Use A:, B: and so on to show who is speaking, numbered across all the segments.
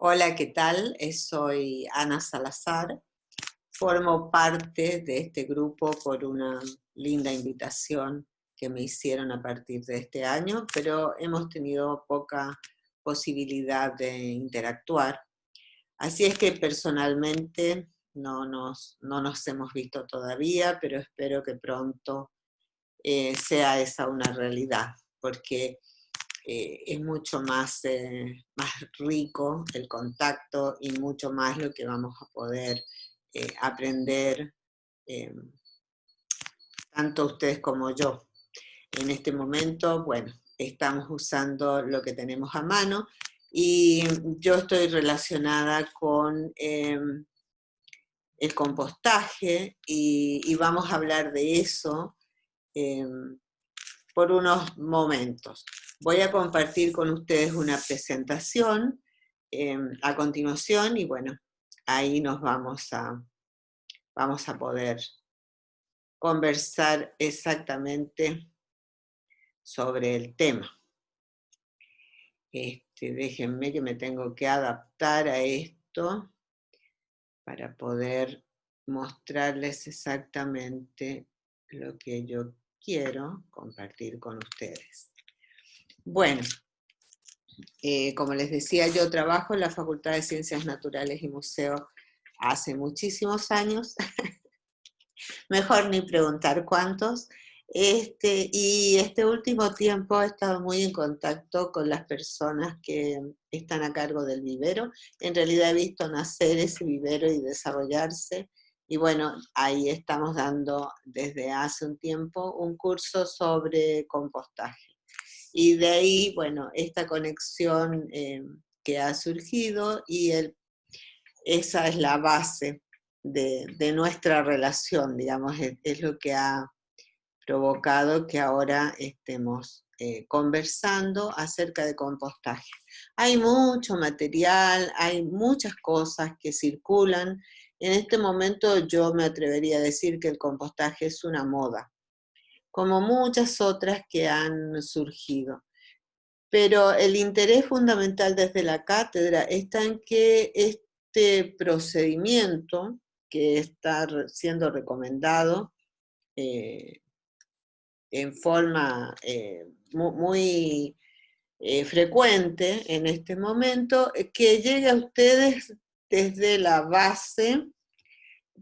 A: Hola, ¿qué tal? Soy Ana Salazar. Formo parte de este grupo por una linda invitación que me hicieron a partir de este año, pero hemos tenido poca posibilidad de interactuar. Así es que personalmente no nos hemos visto todavía, pero espero que pronto sea esa una realidad, porque es mucho más rico el contacto y mucho más lo que vamos a poder aprender, eh, tanto ustedes como yo. En este momento, bueno, estamos usando lo que tenemos a mano y yo estoy relacionada con el compostaje y vamos a hablar de eso eh, por unos momentos. Voy a compartir con ustedes una presentación a continuación y bueno, ahí vamos a poder conversar exactamente sobre el tema. Déjenme que me tengo que adaptar a esto para poder mostrarles exactamente lo que yo quiero compartir con ustedes. Bueno, como les decía, yo trabajo en la Facultad de Ciencias Naturales y Museo hace muchísimos años, mejor ni preguntar cuántos, y este último tiempo he estado muy en contacto con las personas que están a cargo del vivero. En realidad he visto nacer ese vivero y desarrollarse, y bueno, ahí estamos dando desde hace un tiempo un curso sobre compostaje. Y de ahí, bueno, esta conexión que ha surgido y esa es la base de nuestra relación, digamos, es lo que ha provocado que ahora estemos conversando acerca de compostaje. Hay mucho material, hay muchas cosas que circulan. En este momento yo me atrevería a decir que el compostaje es una moda, como muchas otras que han surgido. Pero el interés fundamental desde la cátedra está en que este procedimiento que está siendo recomendado eh, en forma muy frecuente en este momento, que llegue a ustedes desde la base,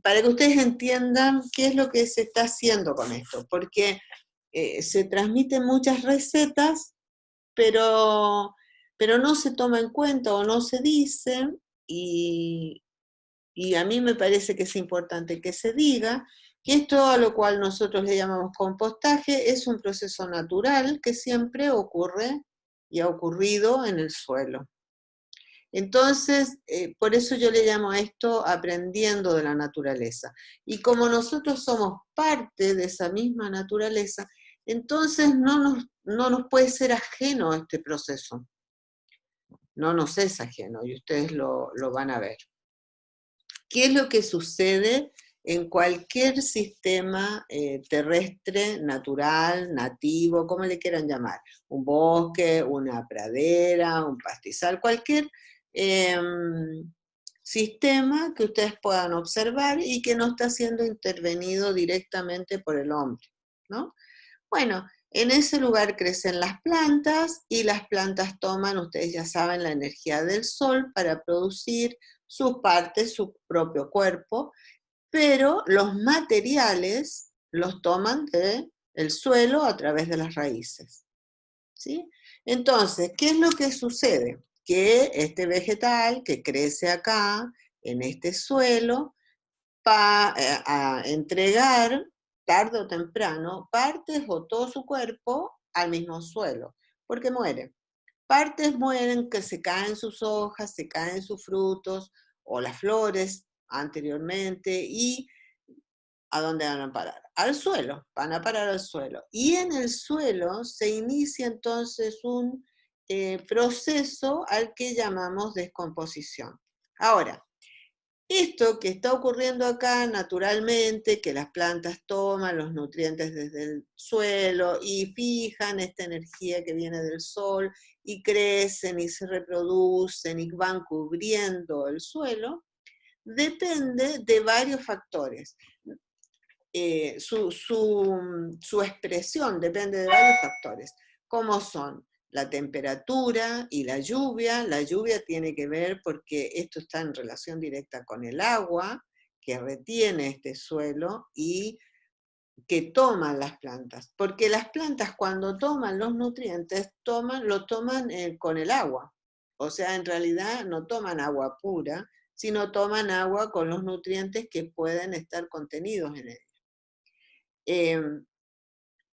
A: para que ustedes entiendan qué es lo que se está haciendo con esto, porque se transmiten muchas recetas pero, pero no se toma en cuenta o no se dice, y, y a mí me parece que es importante que se diga que esto a lo cual nosotros le llamamos compostaje es un proceso natural que siempre ocurre y ha ocurrido en el suelo. Entonces, por eso yo le llamo a esto aprendiendo de la naturaleza. Y como nosotros somos parte de esa misma naturaleza, entonces no nos puede ser ajeno a este proceso. No nos es ajeno y ustedes lo van a ver. ¿Qué es lo que sucede en cualquier sistema terrestre, natural, nativo, como le quieran llamar? Un bosque, una pradera, un pastizal, cualquier eh, sistema que ustedes puedan observar y que no está siendo intervenido directamente por el hombre, ¿no? Bueno, en ese lugar crecen las plantas y las plantas toman, ustedes ya saben, la energía del sol para producir sus partes, su propio cuerpo, pero los materiales los toman del suelo a través de las raíces, ¿sí? Entonces, ¿qué es lo que sucede? Que este vegetal que crece acá, en este suelo, va a entregar tarde o temprano partes o todo su cuerpo al mismo suelo, porque muere. Partes mueren que se caen sus hojas, se caen sus frutos o las flores anteriormente y ¿a dónde van a parar? Al suelo, van a parar al suelo. Y en el suelo se inicia entonces un proceso al que llamamos descomposición. Ahora, esto que está ocurriendo acá naturalmente, que las plantas toman los nutrientes desde el suelo y fijan esta energía que viene del sol y crecen y se reproducen y van cubriendo el suelo, depende de varios factores. Su expresión depende de varios factores, como son la temperatura y la lluvia. La lluvia tiene que ver porque esto está en relación directa con el agua que retiene este suelo y que toman las plantas, porque las plantas cuando toman los nutrientes, lo toman con el agua. O sea, en realidad no toman agua pura, sino toman agua con los nutrientes que pueden estar contenidos en ella.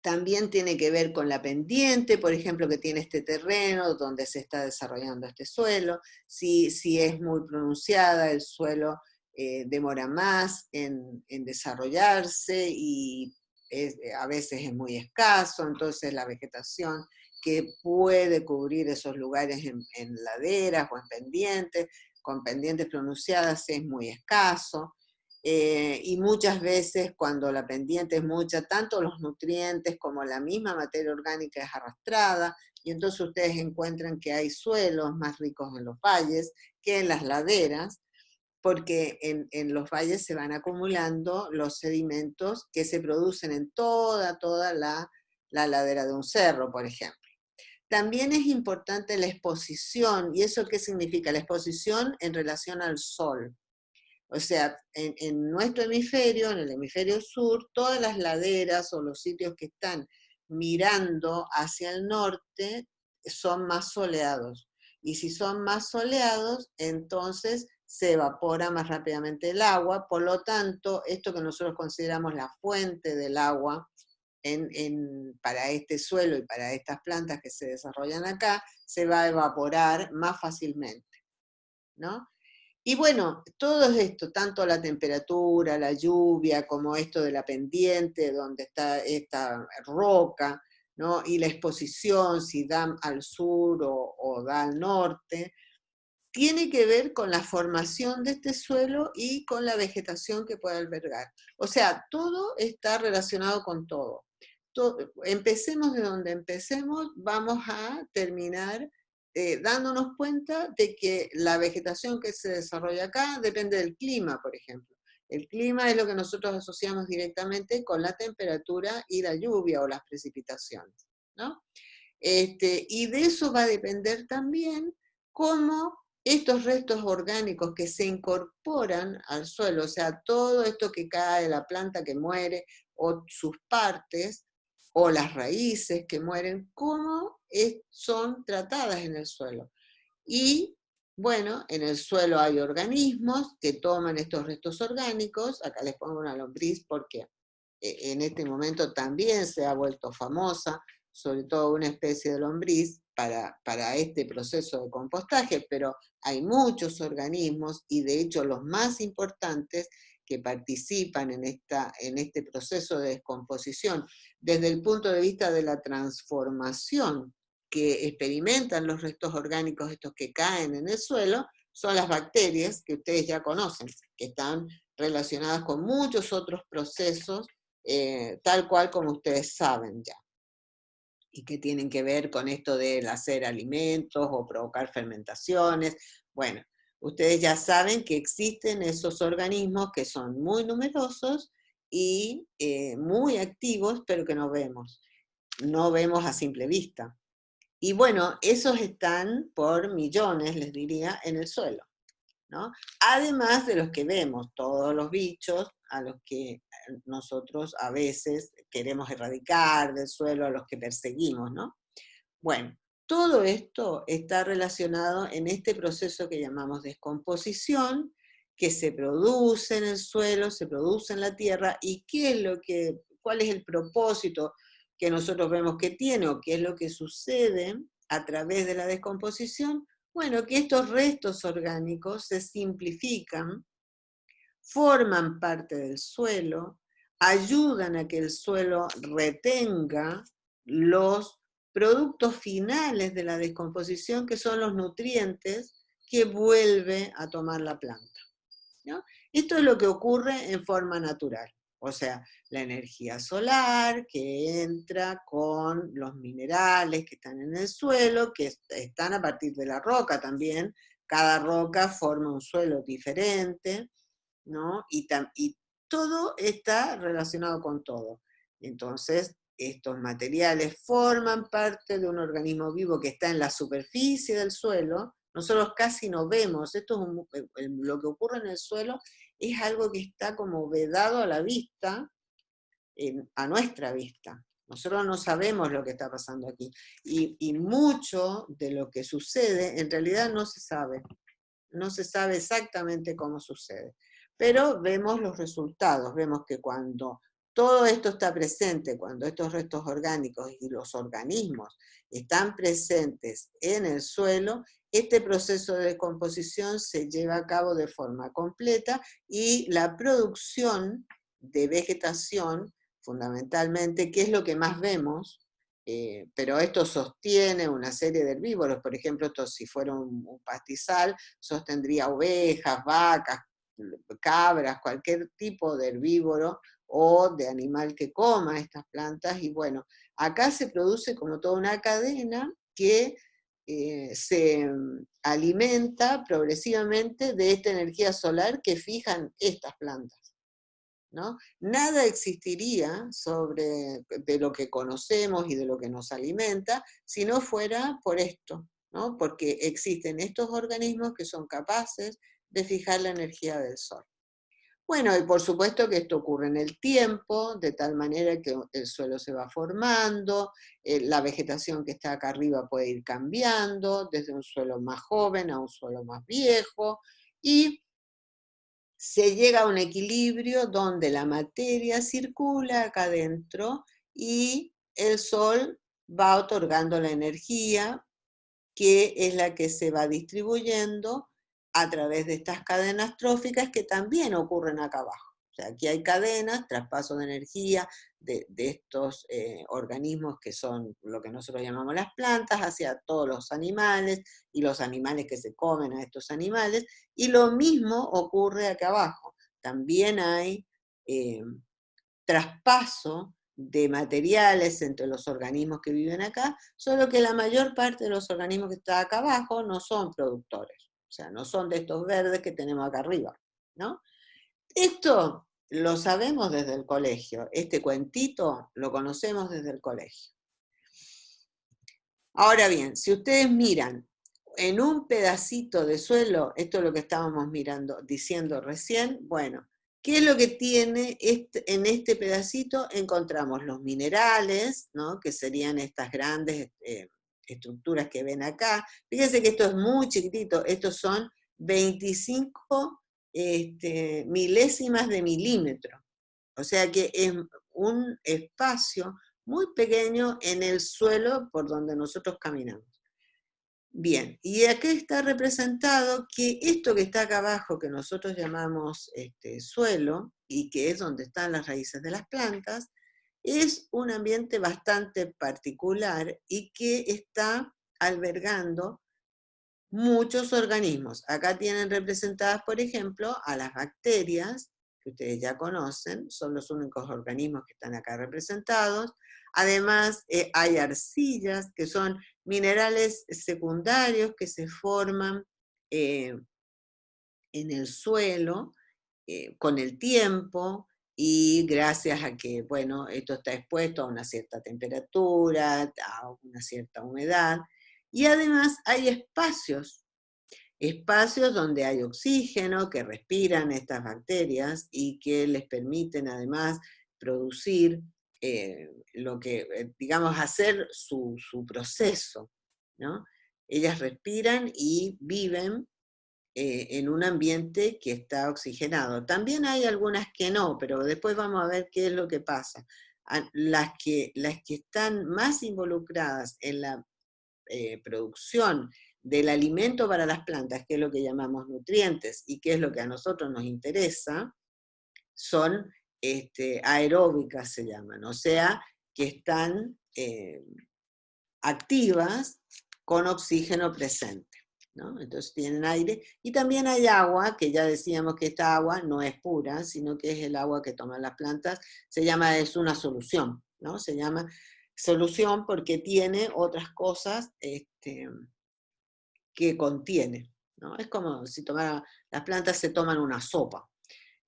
A: También tiene que ver con la pendiente, por ejemplo, que tiene este terreno donde se está desarrollando este suelo. Si es muy pronunciada, el suelo demora más en desarrollarse y a veces es muy escaso, entonces la vegetación que puede cubrir esos lugares en laderas o en pendientes, con pendientes pronunciadas, es muy escaso. Y muchas veces cuando la pendiente es mucha, tanto los nutrientes como la misma materia orgánica es arrastrada, y entonces ustedes encuentran que hay suelos más ricos en los valles que en las laderas, porque en los valles se van acumulando los sedimentos que se producen en toda la ladera de un cerro, por ejemplo. También es importante la exposición, ¿y eso qué significa? La exposición en relación al sol. O sea, en nuestro hemisferio, en el hemisferio sur, todas las laderas o los sitios que están mirando hacia el norte son más soleados. Y si son más soleados, entonces se evapora más rápidamente el agua. Por lo tanto, esto que nosotros consideramos la fuente del agua para este suelo y para estas plantas que se desarrollan acá, se va a evaporar más fácilmente, ¿no? Y bueno, todo esto, tanto la temperatura, la lluvia, como esto de la pendiente, donde está esta roca, ¿no? Y la exposición, si da al sur o da al norte, tiene que ver con la formación de este suelo y con la vegetación que puede albergar. O sea, todo está relacionado con todo. Empecemos de donde empecemos, vamos a terminar dándonos cuenta de que la vegetación que se desarrolla acá depende del clima, por ejemplo. El clima es lo que nosotros asociamos directamente con la temperatura y la lluvia o las precipitaciones, ¿no? Y de eso va a depender también cómo estos restos orgánicos que se incorporan al suelo, o sea, todo esto que cae de la planta que muere, o sus partes, o las raíces que mueren, cómo son tratadas en el suelo. Y bueno, en el suelo hay organismos que toman estos restos orgánicos, acá les pongo una lombriz porque en este momento también se ha vuelto famosa, sobre todo una especie de lombriz para este proceso de compostaje, pero hay muchos organismos y de hecho los más importantes que participan en este proceso de descomposición desde el punto de vista de la transformación que experimentan los restos orgánicos estos que caen en el suelo, son las bacterias que ustedes ya conocen, que están relacionadas con muchos otros procesos, tal cual como ustedes saben ya, y que tienen que ver con esto del hacer alimentos o provocar fermentaciones. Bueno, ustedes ya saben que existen esos organismos que son muy numerosos y muy activos, pero que no vemos a simple vista. Y bueno, esos están por millones, les diría, en el suelo, ¿no? Además de los que vemos, todos los bichos a los que nosotros a veces queremos erradicar del suelo, a los que perseguimos, ¿no? Bueno, todo esto está relacionado en este proceso que llamamos descomposición, que se produce en el suelo, se produce en la tierra, y cuál es el propósito que nosotros vemos que tiene, o qué es lo que sucede a través de la descomposición. Bueno, que estos restos orgánicos se simplifican, forman parte del suelo, ayudan a que el suelo retenga los productos finales de la descomposición, que son los nutrientes que vuelve a tomar la planta, ¿no? Esto es lo que ocurre en forma natural. O sea, la energía solar que entra con los minerales que están en el suelo, que están a partir de la roca también. Cada roca forma un suelo diferente, ¿no? Y todo está relacionado con todo. Entonces, estos materiales forman parte de un organismo vivo que está en la superficie del suelo. Nosotros casi no vemos, lo que ocurre en el suelo es algo que está como vedado a la vista, a nuestra vista. Nosotros no sabemos lo que está pasando aquí. Y mucho de lo que sucede en realidad no se sabe. No se sabe exactamente cómo sucede. Pero vemos los resultados, vemos que cuando todo esto está presente, cuando estos restos orgánicos y los organismos están presentes en el suelo, este proceso de descomposición se lleva a cabo de forma completa y la producción de vegetación, fundamentalmente, que es lo que más vemos, pero esto sostiene una serie de herbívoros. Por ejemplo, esto si fuera un pastizal, sostendría ovejas, vacas, cabras, cualquier tipo de herbívoro o de animal que coma estas plantas. Y bueno, acá se produce como toda una cadena que se alimenta progresivamente de esta energía solar que fijan estas plantas, ¿no? Nada existiría de lo que conocemos y de lo que nos alimenta si no fuera por esto, ¿no? Porque existen estos organismos que son capaces de fijar la energía del sol. Bueno, y por supuesto que esto ocurre en el tiempo, de tal manera que el suelo se va formando, la vegetación que está acá arriba puede ir cambiando, desde un suelo más joven a un suelo más viejo, y se llega a un equilibrio donde la materia circula acá adentro y el sol va otorgando la energía, que es la que se va distribuyendo a través de estas cadenas tróficas que también ocurren acá abajo. O sea, aquí hay cadenas, traspaso de energía de estos organismos que son lo que nosotros llamamos las plantas hacia todos los animales y los animales que se comen a estos animales, y lo mismo ocurre acá abajo. También hay traspaso de materiales entre los organismos que viven acá, solo que la mayor parte de los organismos que están acá abajo no son productores, o sea, no son de estos verdes que tenemos acá arriba, ¿no? Esto lo sabemos desde el colegio, este cuentito lo conocemos desde el colegio. Ahora bien, si ustedes miran en un pedacito de suelo, esto es lo que estábamos diciendo recién, bueno, ¿qué es lo que tiene en este pedacito? Encontramos los minerales, ¿no? Que serían estas grandes estructuras que ven acá. Fíjense que esto es muy chiquitito, estos son 25 milésimas de milímetro. O sea que es un espacio muy pequeño en el suelo por donde nosotros caminamos. Bien, y aquí está representado que esto que está acá abajo, que nosotros llamamos suelo, y que es donde están las raíces de las plantas, es un ambiente bastante particular y que está albergando muchos organismos. Acá tienen representadas, por ejemplo, a las bacterias, que ustedes ya conocen, son los únicos organismos que están acá representados. Además, hay arcillas, que son minerales secundarios que se forman en el suelo con el tiempo, y gracias a que, bueno, esto está expuesto a una cierta temperatura, a una cierta humedad, y además hay espacios donde hay oxígeno que respiran estas bacterias y que les permiten además producir lo que, digamos, hacer su proceso, ¿no? Ellas respiran y viven en un ambiente que está oxigenado. También hay algunas que no, pero después vamos a ver qué es lo que pasa. Las que están más involucradas en la producción del alimento para las plantas, que es lo que llamamos nutrientes y que es lo que a nosotros nos interesa, son aeróbicas, se llaman, o sea, que están activas con oxígeno presente. ¿no? Entonces tienen aire, y también hay agua, que ya decíamos que esta agua no es pura, sino que es el agua que toman las plantas, es una solución, ¿no? Se llama solución porque tiene otras cosas que contiene, ¿no? Es como si las plantas se toman una sopa,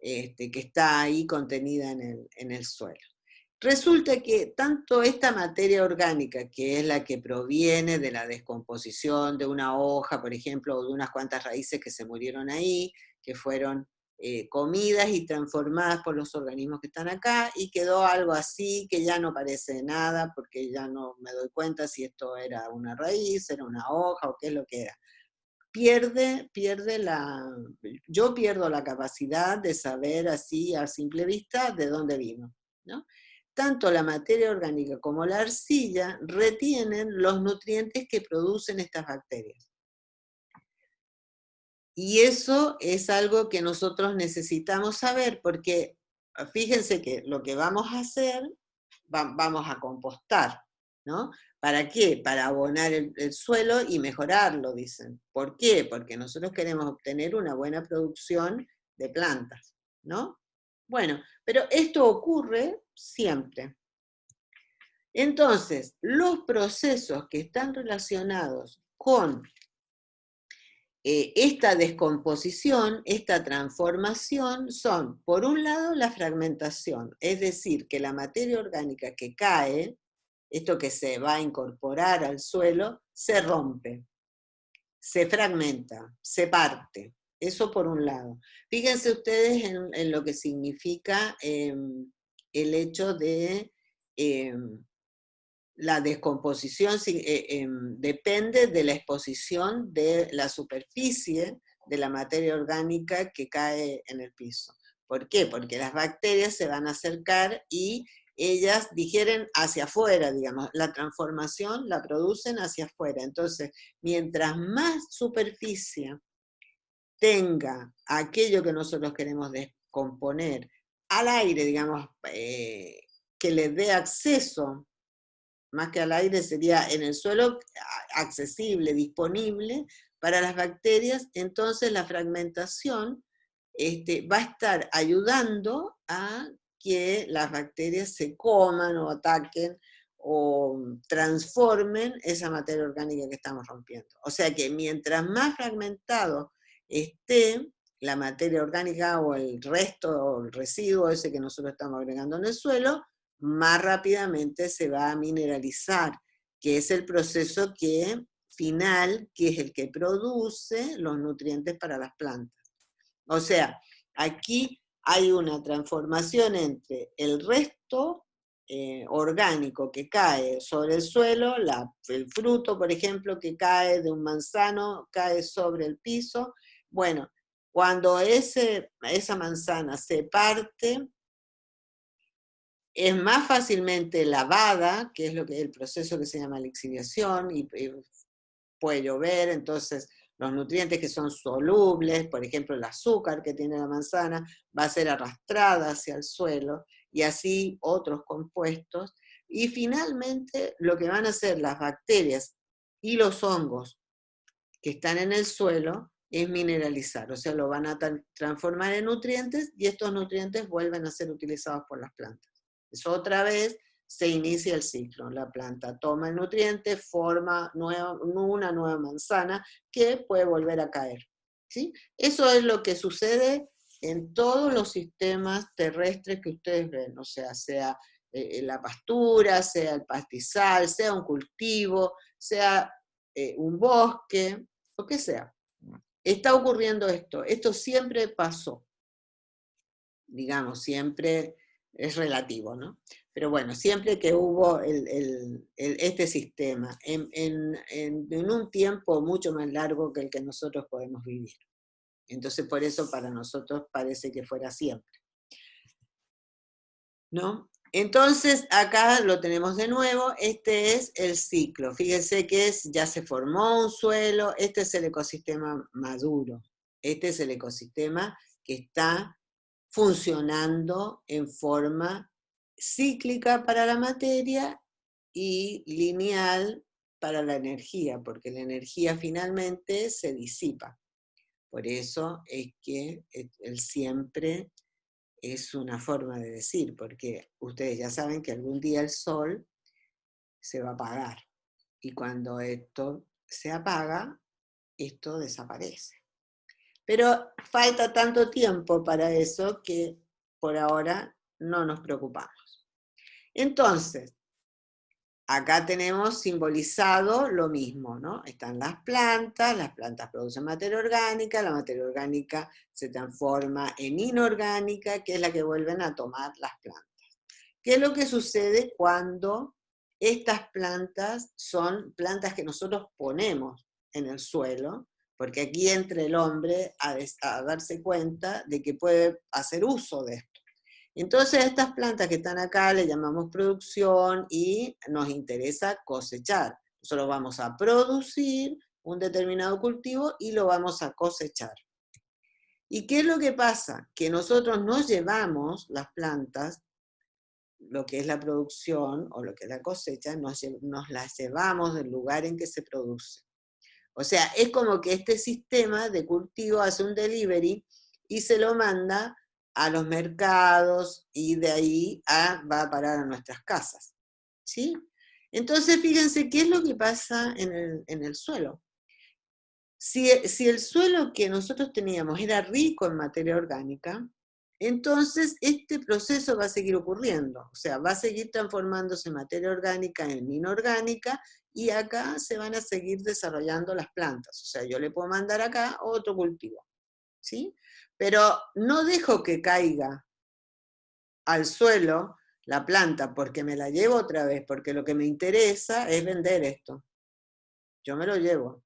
A: que está ahí contenida en el suelo. Resulta que tanto esta materia orgánica, que es la que proviene de la descomposición de una hoja, por ejemplo, o de unas cuantas raíces que se murieron ahí, que fueron comidas y transformadas por los organismos que están acá, y quedó algo así que ya no parece nada, porque ya no me doy cuenta si esto era una raíz, era una hoja o qué es lo que era. Yo pierdo la capacidad de saber así a simple vista de dónde vino, ¿no? Tanto la materia orgánica como la arcilla retienen los nutrientes que producen estas bacterias. Y eso es algo que nosotros necesitamos saber, porque fíjense que lo que vamos a hacer, vamos a compostar, ¿no? ¿Para qué? Para abonar el suelo y mejorarlo, dicen. ¿Por qué? Porque nosotros queremos obtener una buena producción de plantas, ¿no? Bueno, pero esto ocurre siempre. Entonces, los procesos que están relacionados con esta descomposición, esta transformación son, por un lado, la fragmentación, es decir, que la materia orgánica que cae, esto que se va a incorporar al suelo, se rompe, se fragmenta, se parte. Eso por un lado. Fíjense ustedes en lo que significa el hecho de la descomposición depende de la exposición de la superficie de la materia orgánica que cae en el piso. ¿Por qué? Porque las bacterias se van a acercar y ellas digieren hacia afuera, digamos, la transformación la producen hacia afuera. Entonces, mientras más superficie tenga aquello que nosotros queremos descomponer al aire, digamos, que les dé acceso, más que al aire sería en el suelo, accesible, disponible para las bacterias, entonces la fragmentación va a estar ayudando a que las bacterias se coman o ataquen o transformen esa materia orgánica que estamos rompiendo. O sea que mientras más fragmentado esté la materia orgánica o el resto o el residuo ese que nosotros estamos agregando en el suelo, más rápidamente se va a mineralizar, que es el proceso final, que es el que produce los nutrientes para las plantas. O sea, aquí hay una transformación entre el resto orgánico que cae sobre el suelo, el fruto, por ejemplo, que cae de un manzano, cae sobre el piso. Bueno, cuando esa manzana se parte, es más fácilmente lavada, que es el proceso que se llama lixiviación, y puede llover, entonces los nutrientes que son solubles, por ejemplo el azúcar que tiene la manzana, va a ser arrastrada hacia el suelo, y así otros compuestos, y finalmente lo que van a hacer las bacterias y los hongos que están en el suelo es mineralizar, o sea, lo van a transformar en nutrientes, y estos nutrientes vuelven a ser utilizados por las plantas. Eso otra vez se inicia el ciclo. La planta toma el nutriente, forma una nueva manzana que puede volver a caer, ¿sí? Eso es lo que sucede en todos los sistemas terrestres que ustedes ven, o sea la pastura, sea el pastizal, sea un cultivo, sea un bosque, lo que sea. Está ocurriendo esto siempre pasó, digamos, siempre es relativo, ¿no? Pero bueno, siempre que hubo este sistema, en un tiempo mucho más largo que el que nosotros podemos vivir. Entonces, por eso para nosotros parece que fuera siempre, ¿no? Entonces, acá lo tenemos de nuevo, este es el ciclo. Fíjense que ya se formó un suelo, este es el ecosistema maduro, este es el ecosistema que está funcionando en forma cíclica para la materia y lineal para la energía, porque la energía finalmente se disipa. Por eso es que el siempre es una forma de decir, porque ustedes ya saben que algún día el sol se va a apagar. Y cuando esto se apaga, esto desaparece. Pero falta tanto tiempo para eso que por ahora no nos preocupamos. Entonces, acá tenemos simbolizado lo mismo, ¿no? Están las plantas producen materia orgánica, la materia orgánica se transforma en inorgánica, que es la que vuelven a tomar las plantas. ¿Qué es lo que sucede cuando estas plantas son plantas que nosotros ponemos en el suelo? Porque aquí entra el hombre a darse cuenta de que puede hacer uso de esto. Entonces, estas plantas que están acá le llamamos producción y nos interesa cosechar. Nosotros vamos a producir un determinado cultivo y lo vamos a cosechar. ¿Y qué es lo que pasa? Que nosotros nos llevamos las plantas, lo que es la producción o lo que es la cosecha, nos las llevamos del lugar en que se produce. O sea, es como que este sistema de cultivo hace un delivery y se lo manda a los mercados y de ahí va a parar a nuestras casas. ¿Sí? Entonces, fíjense qué es lo que pasa en el suelo. Si el suelo que nosotros teníamos era rico en materia orgánica, entonces este proceso va a seguir ocurriendo, o sea, va a seguir transformándose materia orgánica en inorgánica y acá se van a seguir desarrollando las plantas. O sea, yo le puedo mandar acá otro cultivo, ¿sí? Pero no dejo que caiga al suelo la planta porque me la llevo otra vez, porque lo que me interesa es vender esto. Yo me lo llevo.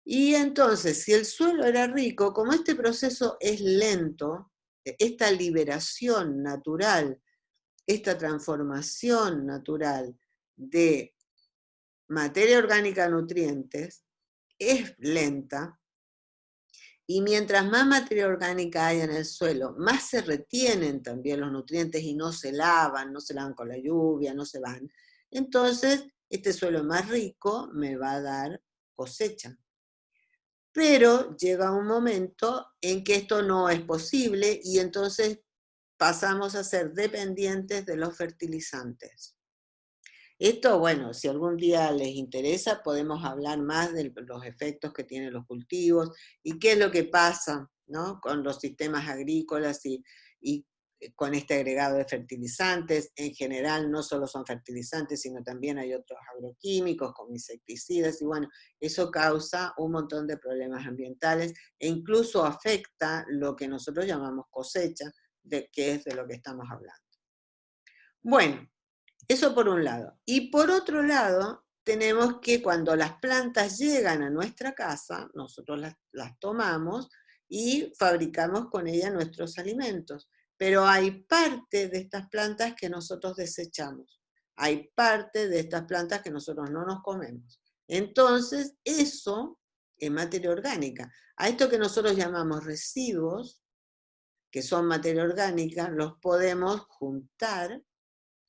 A: Y entonces, si el suelo era rico, como este proceso es lento, esta liberación natural, esta transformación natural de materia orgánica a nutrientes, es lenta, y mientras más materia orgánica hay en el suelo, más se retienen también los nutrientes y no se lavan con la lluvia, no se van. Entonces, este suelo más rico me va a dar cosecha. Pero llega un momento en que esto no es posible y entonces pasamos a ser dependientes de los fertilizantes. Esto, bueno, si algún día les interesa, podemos hablar más de los efectos que tienen los cultivos y qué es lo que pasa, ¿no?, con los sistemas agrícolas y con este agregado de fertilizantes. En general no solo son fertilizantes, sino también hay otros agroquímicos como insecticidas y bueno, eso causa un montón de problemas ambientales e incluso afecta lo que nosotros llamamos cosecha, que es de lo que estamos hablando. Bueno, eso por un lado. Y por otro lado, tenemos que cuando las plantas llegan a nuestra casa, nosotros las tomamos y fabricamos con ellas nuestros alimentos. Pero hay parte de estas plantas que nosotros desechamos. Hay parte de estas plantas que nosotros no nos comemos. Entonces, eso es materia orgánica. A esto que nosotros llamamos residuos, que son materia orgánica, los podemos juntar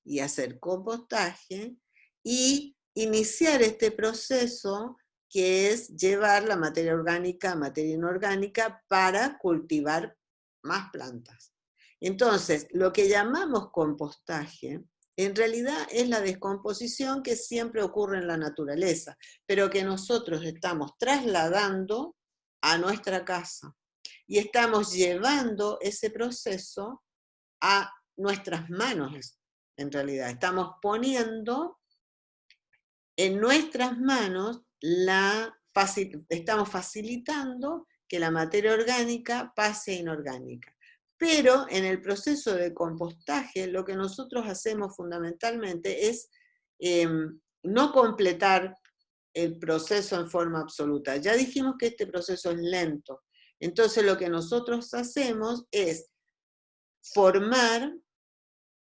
A: y hacer compostaje y iniciar este proceso que es llevar la materia orgánica a materia inorgánica para cultivar más plantas. Entonces, lo que llamamos compostaje, en realidad es la descomposición que siempre ocurre en la naturaleza, pero que nosotros estamos trasladando a nuestra casa y estamos llevando ese proceso a nuestras manos. En realidad, estamos poniendo en nuestras manos estamos facilitando que la materia orgánica pase a inorgánica. Pero en el proceso de compostaje, lo que nosotros hacemos fundamentalmente es no completar el proceso en forma absoluta. Ya dijimos que este proceso es lento. Entonces lo que nosotros hacemos es formar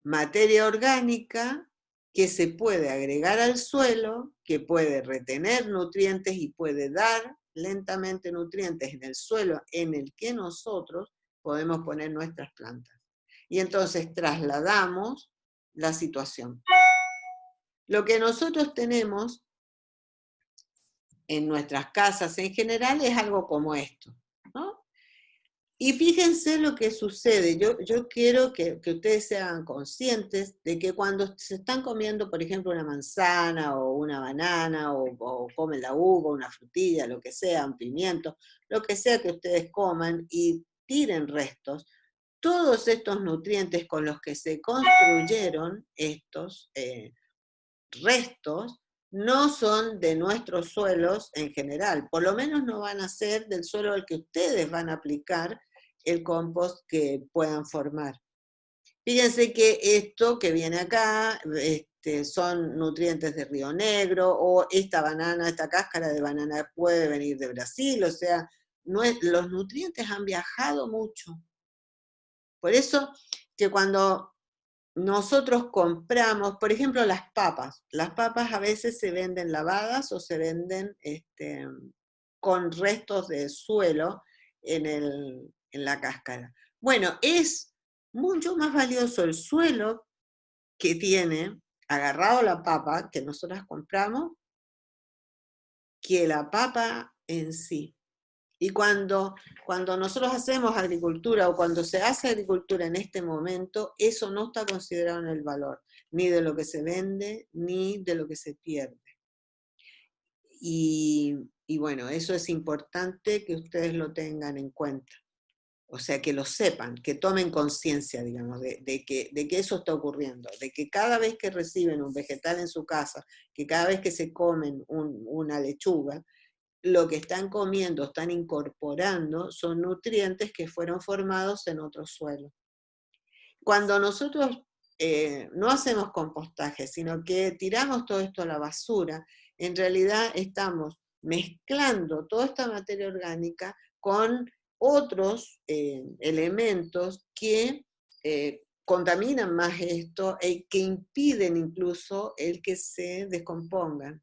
A: materia orgánica que se puede agregar al suelo, que puede retener nutrientes y puede dar lentamente nutrientes en el suelo en el que nosotros podemos poner nuestras plantas. Y entonces trasladamos la situación. Lo que nosotros tenemos en nuestras casas en general es algo como esto, ¿no? Y fíjense lo que sucede. Yo quiero que ustedes sean conscientes de que cuando se están comiendo, por ejemplo, una manzana o una banana o comen la uva, una frutilla, lo que sea, un pimiento, lo que sea que ustedes coman y tiren restos, todos estos nutrientes con los que se construyeron estos restos no son de nuestros suelos en general, por lo menos no van a ser del suelo al que ustedes van a aplicar el compost que puedan formar. Fíjense que esto que viene acá son nutrientes de Río Negro, o esta banana, esta cáscara de banana puede venir de Brasil, o sea, los nutrientes han viajado mucho. Por eso que cuando nosotros compramos, por ejemplo, las papas a veces se venden lavadas o se venden con restos de suelo en la cáscara. Bueno, es mucho más valioso el suelo que tiene agarrado la papa que nosotros compramos que la papa en sí. Y cuando nosotros hacemos agricultura o cuando se hace agricultura en este momento, eso no está considerado en el valor, ni de lo que se vende, ni de lo que se pierde. Y bueno, eso es importante que ustedes lo tengan en cuenta. O sea, que lo sepan, que tomen conciencia, digamos, de que eso está ocurriendo, de que cada vez que reciben un vegetal en su casa, que cada vez que se comen una lechuga, lo que están comiendo, están incorporando, son nutrientes que fueron formados en otro suelo. Cuando nosotros no hacemos compostaje, sino que tiramos todo esto a la basura, en realidad estamos mezclando toda esta materia orgánica con otros elementos que contaminan más esto y que impiden incluso el que se descompongan.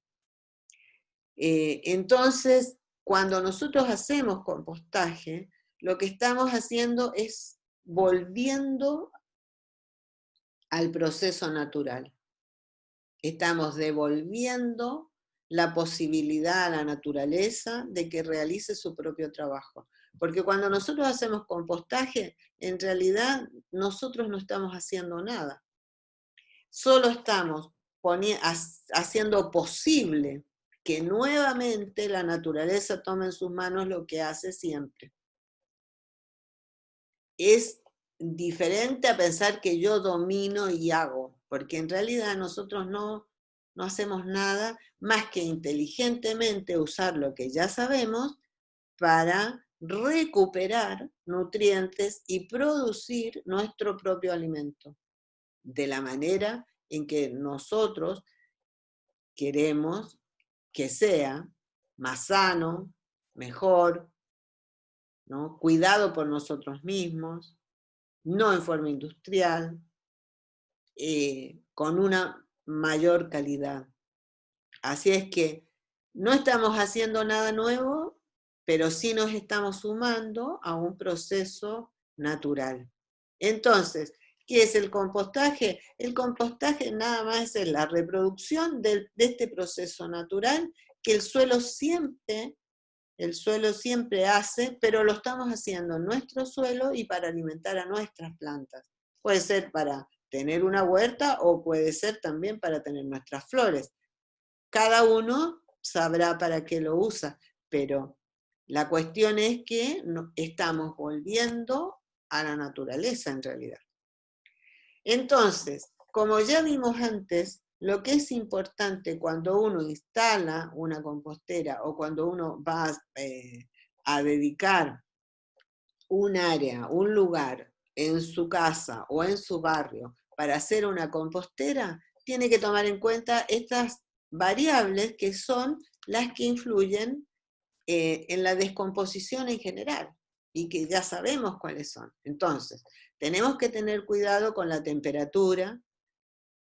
A: Entonces, cuando nosotros hacemos compostaje, lo que estamos haciendo es volviendo al proceso natural. Estamos devolviendo la posibilidad a la naturaleza de que realice su propio trabajo. Porque cuando nosotros hacemos compostaje, en realidad nosotros no estamos haciendo nada. Solo estamos haciendo posible que nuevamente la naturaleza tome en sus manos lo que hace siempre. Es diferente a pensar que yo domino y hago, porque en realidad nosotros no hacemos nada más que inteligentemente usar lo que ya sabemos para recuperar nutrientes y producir nuestro propio alimento, de la manera en que nosotros queremos que sea más sano, mejor, ¿no? Cuidado por nosotros mismos, no en forma industrial, con una mayor calidad. Así es que no estamos haciendo nada nuevo, pero sí nos estamos sumando a un proceso natural. Entonces, ¿qué es el compostaje? El compostaje nada más es la reproducción de este proceso natural que el suelo siempre hace, pero lo estamos haciendo en nuestro suelo y para alimentar a nuestras plantas. Puede ser para tener una huerta o puede ser también para tener nuestras flores. Cada uno sabrá para qué lo usa, pero la cuestión es que estamos volviendo a la naturaleza en realidad. Entonces, como ya vimos antes, lo que es importante cuando uno instala una compostera o cuando uno va a dedicar un área, un lugar en su casa o en su barrio para hacer una compostera, tiene que tomar en cuenta estas variables que son las que influyen en la descomposición en general y que ya sabemos cuáles son. Entonces, tenemos que tener cuidado con la temperatura.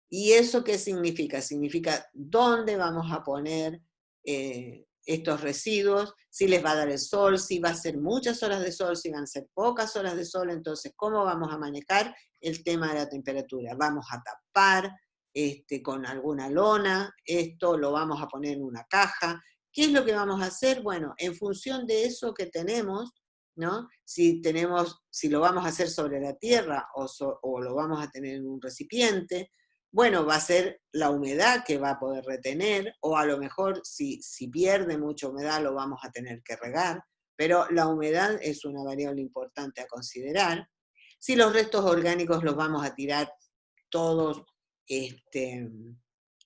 A: ¿Y eso qué significa? Significa dónde vamos a poner estos residuos, si les va a dar el sol, si va a ser muchas horas de sol, si van a ser pocas horas de sol, entonces cómo vamos a manejar el tema de la temperatura. Vamos a tapar con alguna lona, esto lo vamos a poner en una caja, ¿Qué es lo que vamos a hacer? Bueno, en función de eso que tenemos, ¿no? Si lo vamos a hacer sobre la tierra o lo vamos a tener en un recipiente, bueno, va a ser la humedad que va a poder retener, o a lo mejor si pierde mucha humedad lo vamos a tener que regar, pero la humedad es una variable importante a considerar. Si los restos orgánicos los vamos a tirar todos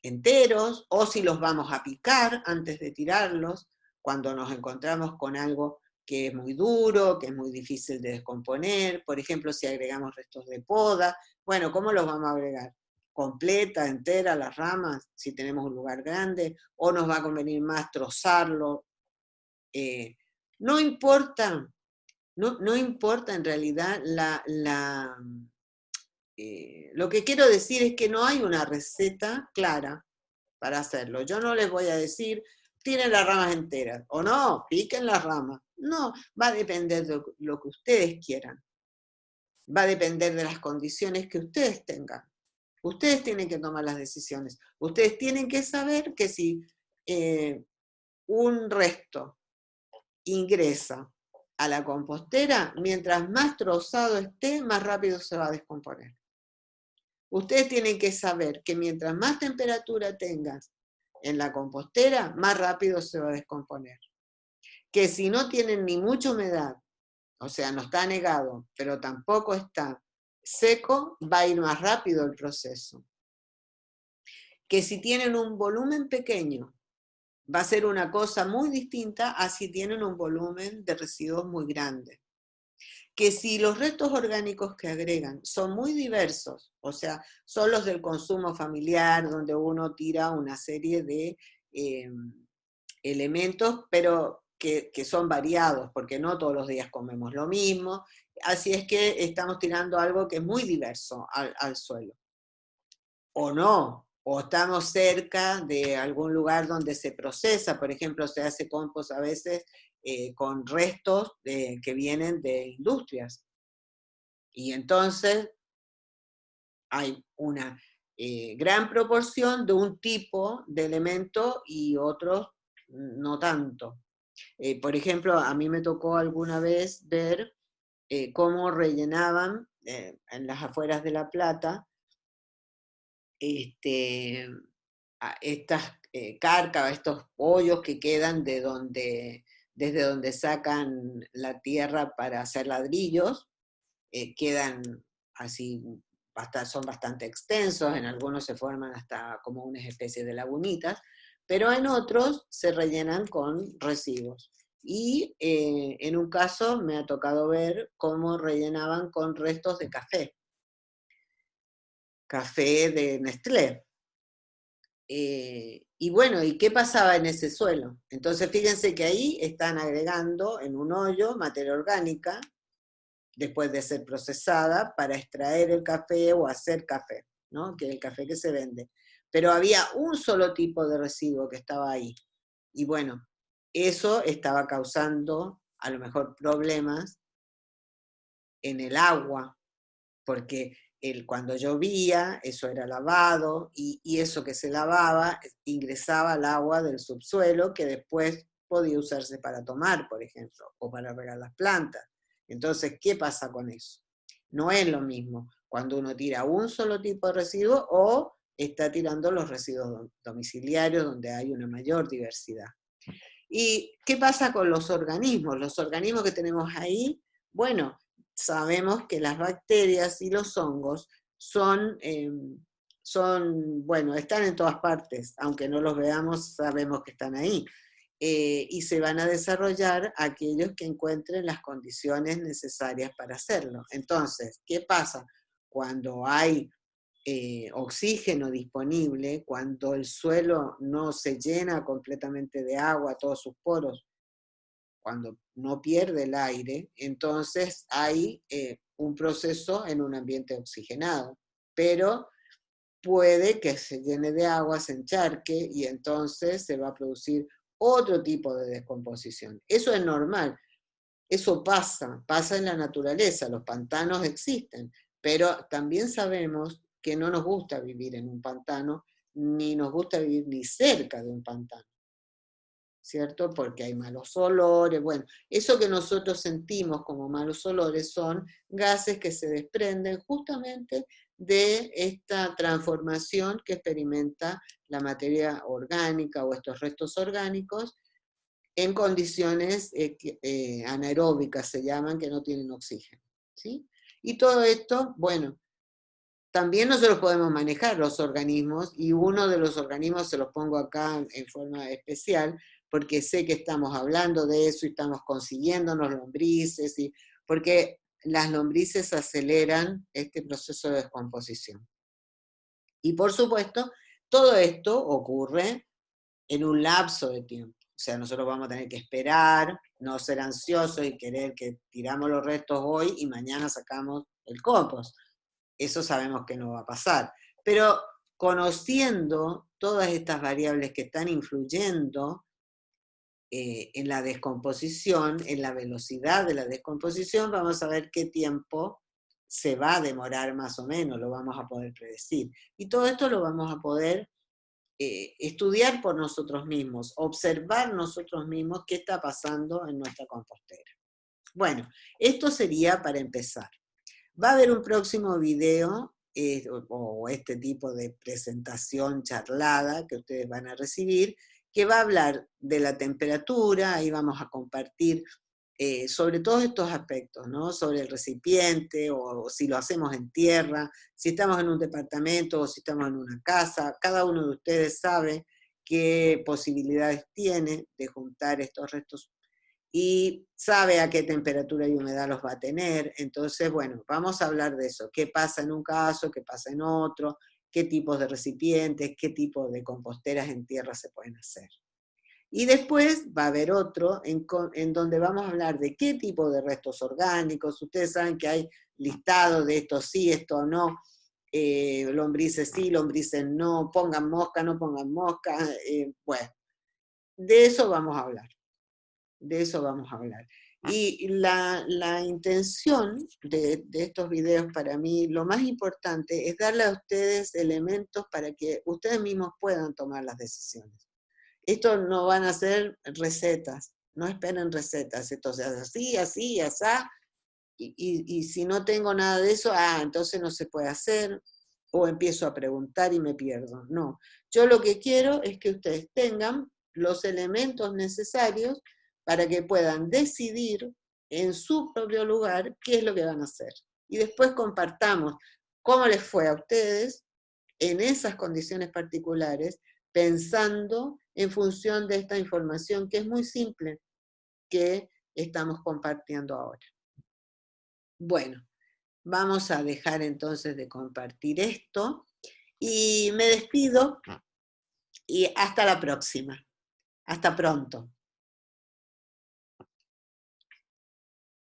A: enteros, o si los vamos a picar antes de tirarlos, cuando nos encontramos con algo que es muy duro, que es muy difícil de descomponer, por ejemplo, si agregamos restos de poda, bueno, ¿cómo los vamos a agregar? Completa, entera, las ramas, si tenemos un lugar grande, o nos va a convenir más trozarlo. No importa, no importa en realidad lo que quiero decir es que no hay una receta clara para hacerlo. Yo no les voy a decir, tiren las ramas enteras, o no, piquen las ramas. No, va a depender de lo que ustedes quieran. Va a depender de las condiciones que ustedes tengan. Ustedes tienen que tomar las decisiones. Ustedes tienen que saber que si un resto ingresa a la compostera, mientras más trozado esté, más rápido se va a descomponer. Ustedes tienen que saber que mientras más temperatura tengas en la compostera, más rápido se va a descomponer. Que si no tienen ni mucha humedad, o sea, no está anegado, pero tampoco está seco, va a ir más rápido el proceso. Que si tienen un volumen pequeño, va a ser una cosa muy distinta a si tienen un volumen de residuos muy grande. Que si los restos orgánicos que agregan son muy diversos, o sea, son los del consumo familiar, donde uno tira una serie de elementos, pero que son variados, porque no todos los días comemos lo mismo, así es que estamos tirando algo que es muy diverso al suelo. O no, o estamos cerca de algún lugar donde se procesa, por ejemplo, se hace compost a veces con restos que vienen de industrias. Y entonces hay una gran proporción de un tipo de elemento y otros no tanto. Por ejemplo, a mí me tocó alguna vez ver cómo rellenaban en las afueras de La Plata estas cárcavas, estos hoyos que quedan desde donde sacan la tierra para hacer ladrillos, quedan así, son bastante extensos, en algunos se forman hasta como unas especies de lagunitas, pero en otros se rellenan con residuos. Y en un caso me ha tocado ver cómo rellenaban con restos de café de Nestlé. Y bueno, ¿y qué pasaba en ese suelo? Entonces fíjense que ahí están agregando en un hoyo materia orgánica, después de ser procesada, para extraer el café o hacer café, ¿no? Que es el café que se vende. Pero había un solo tipo de residuo que estaba ahí. Y bueno, eso estaba causando a lo mejor problemas en el agua, porque cuando llovía, eso era lavado, y eso que se lavaba ingresaba al agua del subsuelo, que después podía usarse para tomar, por ejemplo, o para regar las plantas. Entonces, ¿qué pasa con eso? No es lo mismo cuando uno tira un solo tipo de residuo o está tirando los residuos domiciliarios donde hay una mayor diversidad. ¿Y qué pasa con los organismos? Los organismos que tenemos ahí, bueno, sabemos que las bacterias y los hongos bueno, están en todas partes, aunque no los veamos, sabemos que están ahí. Y se van a desarrollar aquellos que encuentren las condiciones necesarias para hacerlo. Entonces, ¿qué pasa? Cuando hay oxígeno disponible, cuando el suelo no se llena completamente de agua, todos sus poros, cuando no pierde el aire, entonces hay un proceso en un ambiente oxigenado, pero puede que se llene de agua, se encharque y entonces se va a producir otro tipo de descomposición. Eso es normal, eso pasa en la naturaleza, los pantanos existen, pero también sabemos que no nos gusta vivir en un pantano, ni nos gusta vivir ni cerca de un pantano. ¿cierto? Porque hay malos olores, bueno, eso que nosotros sentimos como malos olores son gases que se desprenden justamente de esta transformación que experimenta la materia orgánica o estos restos orgánicos en condiciones anaeróbicas, se llaman, que no tienen oxígeno, ¿sí? Y todo esto, bueno, también nosotros podemos manejar los organismos, y uno de los organismos se los pongo acá en forma especial, porque sé que estamos hablando de eso y estamos consiguiéndonos lombrices, porque las lombrices aceleran este proceso de descomposición. Y por supuesto, todo esto ocurre en un lapso de tiempo. O sea, nosotros vamos a tener que esperar, no ser ansiosos y querer que tiramos los restos hoy y mañana sacamos el compost. Eso sabemos que no va a pasar. Pero conociendo todas estas variables que están influyendo en la descomposición, en la velocidad de la descomposición, vamos a ver qué tiempo se va a demorar más o menos, lo vamos a poder predecir. Y todo esto lo vamos a poder estudiar por nosotros mismos, observar nosotros mismos qué está pasando en nuestra compostera. Bueno, esto sería para empezar. Va a haber un próximo video o este tipo de presentación charlada que ustedes van a recibir, que va a hablar de la temperatura, ahí vamos a compartir sobre todos estos aspectos, ¿no? Sobre el recipiente, o si lo hacemos en tierra, si estamos en un departamento o si estamos en una casa. Cada uno de ustedes sabe qué posibilidades tiene de juntar estos restos y sabe a qué temperatura y humedad los va a tener. Entonces, bueno, vamos a hablar de eso. ¿Qué pasa en un caso? ¿Qué pasa en otro? ¿Qué tipos de recipientes? ¿Qué tipo de composteras en tierra se pueden hacer? Y después va a haber otro en donde vamos a hablar de qué tipo de restos orgánicos. Ustedes saben que hay listado de esto sí, esto no, lombrices sí, lombrices no, pongan mosca, no pongan mosca, bueno, de eso vamos a hablar, de eso vamos a hablar. Y la intención de estos videos para mí, lo más importante es darle a ustedes elementos para que ustedes mismos puedan tomar las decisiones. Esto no van a ser recetas, no esperen recetas, esto se hace así, así, así, y si no tengo nada de eso, entonces no se puede hacer, o empiezo a preguntar y me pierdo. No, yo lo que quiero es que ustedes tengan los elementos necesarios para que puedan decidir en su propio lugar qué es lo que van a hacer. Y después compartamos cómo les fue a ustedes en esas condiciones particulares, pensando en función de esta información que es muy simple, que estamos compartiendo ahora. Bueno, vamos a dejar entonces de compartir esto y me despido y hasta la próxima. Hasta pronto.